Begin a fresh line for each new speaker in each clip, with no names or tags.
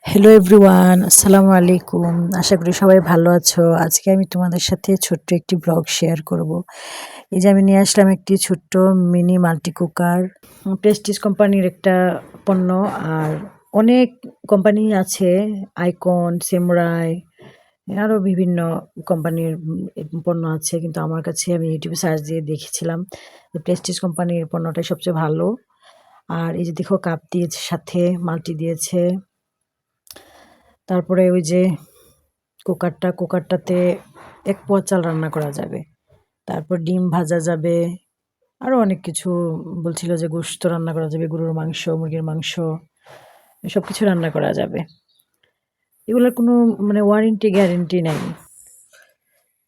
Hello everyone, আসসালামু আলাইকুম। আশা করি সবাই ভালো আছো। আজকে আমি তোমাদের সাথে ছোট্ট একটি ব্লগ শেয়ার করব। এই যে আমি নিয়ে আসলাম একটি ছোট্ট মিনি মাল্টি কুকার। প্রেস্টিজ কোম্পানির একটা পণ্য। আর অনেক কোম্পানি আছে, আইকন, সেমরাই, আরও বিভিন্ন কোম্পানির পণ্য আছে, কিন্তু আমার কাছে আমি ইউটিউবে সার্চ দিয়ে দেখেছিলাম যে প্রেস্টিজ কোম্পানির পণ্যটাই সবচেয়ে ভালো। আর এই যে দেখো, কাপ দিয়েছে, সাথে মাল্টি দিয়েছে। তারপরে ওই যে কুকারটাতে ১ পোয়া চাল রান্না করা যাবে। তারপর ডিম ভাজা যাবে। আরও অনেক কিছু বলছিল, যে গোশত রান্না করা যাবে, গরুর মাংস, মুরগির মাংস, সব কিছু রান্না করা যাবে। এগুলোর কোনো ওয়ারেন্টি গ্যারেন্টি নাই।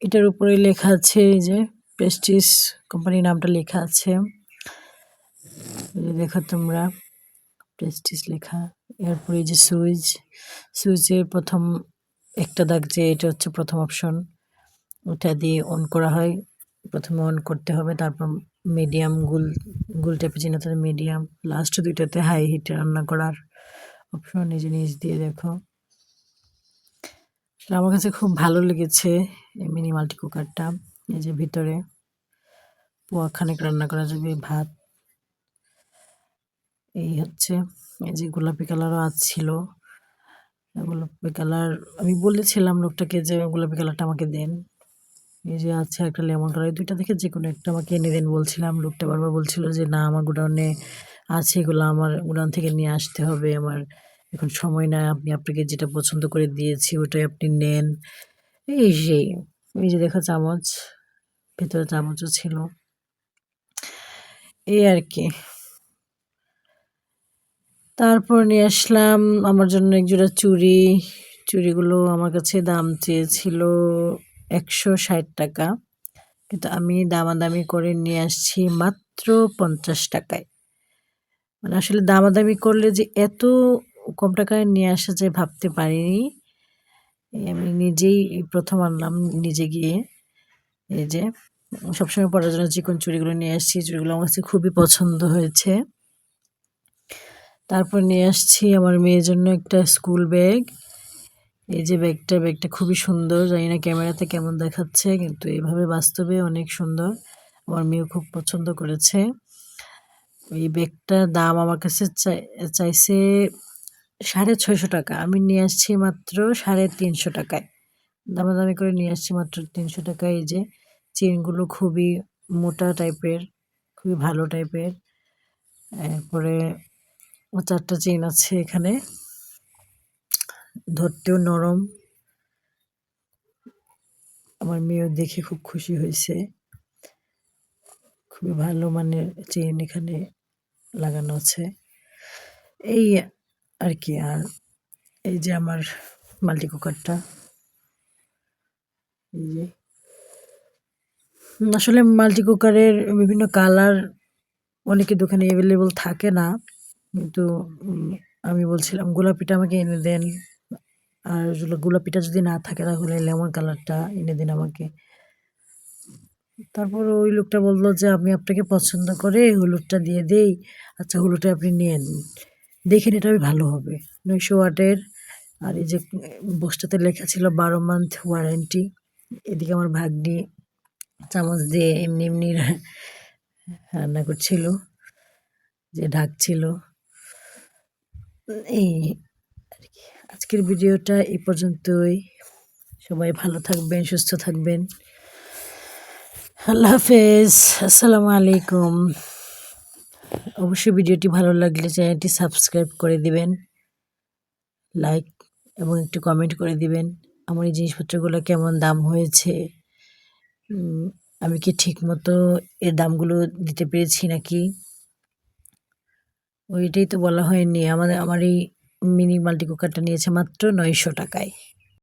এটার উপরে লেখা আছে, এই যে প্রেস্টিজ কোম্পানির নামটা লেখা আছে। এই যে দেখো তোমরা, প্রেস্টিজ লেখা। এরপরে এই যে সুইচের প্রথম একটা দাগ, যে এটা হচ্ছে প্রথম অপশন, ওটা দিয়ে অন করা হয়। প্রথমে অন করতে হবে, তারপর মিডিয়াম গুল টাইপের চিহ্নতে মিডিয়াম, লাস্ট দুইটাতে হাই হিটে রান্না করার অপশন। এই জিনিস দিয়ে দেখো, আমার কাছে খুব ভালো লেগেছে এই মিনি মাল্টি কুকারটা। এই যে ভিতরে পোয়া খানেক রান্না করা যাবে ভাত। এই হচ্ছে, এই যে গোলাপি কালারও ছিল। গোলাপি কালার আমি বলেছিলাম লোকটাকে যে গোলাপি কালারটা আমাকে দেন। এই যে আছে একটা লেমন কালার, এই দুইটা দেখে যে কোনো একটা আমাকে এনে দেন বলছিলাম। লোকটা বারবার বলছিল যে না, আমার গোডাউনে আছে, এগুলো আমার গোডাউন থেকে নিয়ে আসতে হবে, আমার এখন সময় নাই, আপনি আপনাকে যেটা পছন্দ করে দিয়েছি ওটাই আপনি নেন। এই সেই, এই যে দেখো চামচ, ভেতরে চামচও ছিল, এই আর কি। তারপর নিয়ে আসলাম আমার জন্য একজোড়া চুড়িগুলো আমার কাছে দাম চেয়েছিল ১৬০ টাকা, কিন্তু আমি দামাদামি করে নিয়ে আসছি মাত্র ৫০ টাকায়। আসলে দামাদামি করলে যে এত কম টাকায় নিয়ে আসা যায় ভাবতে পারিনি। আমি নিজেই প্রথম আনলাম, নিজে গিয়ে। এই যে সবসময় পরার জন্য চিকন চুড়িগুলো নিয়ে আসছি, চুড়িগুলো আমার কাছে খুবই পছন্দ হয়েছে। তারপর নিয়ে আসছি আমার মেয়ের জন্য একটা স্কুল ব্যাগ। এই যে ব্যাগটা খুবই সুন্দর, জানি না ক্যামেরাতে কেমন দেখাচ্ছে, কিন্তু এভাবে বাস্তবে অনেক সুন্দর। আমার মেয়েও খুব পছন্দ করেছে। এই ব্যাগটার দাম আমার কাছে চাইছে ৬৫০ টাকা, আমি নিয়ে আসছি মাত্র ৩৫০ টাকায়। দামাদামি করে নিয়ে আসছি মাত্র ৩০০ টাকায়। এই যে চেনগুলো খুবই মোটা টাইপের, খুবই ভালো টাইপের। এরপরে ৪টা চেন আছে এখানে, ধরতেও নরম। আমার মেয়েও দেখে খুব খুশি হয়েছে। খুবই ভালো মানের চেন এখানে লাগানো আছে, এই আর কি। আর এই যে আমার মাল্টি কুকারটা, এই যে আসলে মাল্টি কুকারের বিভিন্ন কালার অনেকের দোকানে অ্যাভেলেবল থাকে না, কিন্তু আমি বলছিলাম গোলাপিটা আমাকে এনে দেন। আর গোলাপিটা যদি না থাকে তাহলে লেমন কালারটা এনে দিন আমাকে। তারপর ওই লোকটা বললো যে আমি আপনাকে পছন্দ করে হলুদটা দিয়ে দেই। আচ্ছা, হলুদটা আপনি নিয়েন, দেখেন এটা ভালো হবে। ৯০০ ওয়াটের। আর এই যে বক্সটাতে লেখা ছিল ১২ মান্থ ওয়ারেন্টি। এদিকে আমার ভাগ্নি চামচ দিয়ে এমনি এমনি রান্না করছিল, যে ঢাকছিল। এই আর কি, আজকের ভিডিওটা এই পর্যন্তই। সবাই ভালো থাকবেন, সুস্থ থাকবেন। আল্লাহ হাফেজ, আসসালামু আলাইকুম। অবশ্যই ভিডিওটি ভালো লাগলে চ্যানেলটি সাবস্ক্রাইব করে দিবেন, লাইক এবং একটু কমেন্ট করে দিবেন। আমার এই জিনিসপত্রগুলো কেমন দাম হয়েছে, আমি কি ঠিক মতো এর দামগুলো দিতে পেরেছি নাকি, ওইটাই তো বলা হয়নি। আমার এই মিনি মাল্টি কুকারটা নিয়েছে মাত্র ৯০০ টাকায়।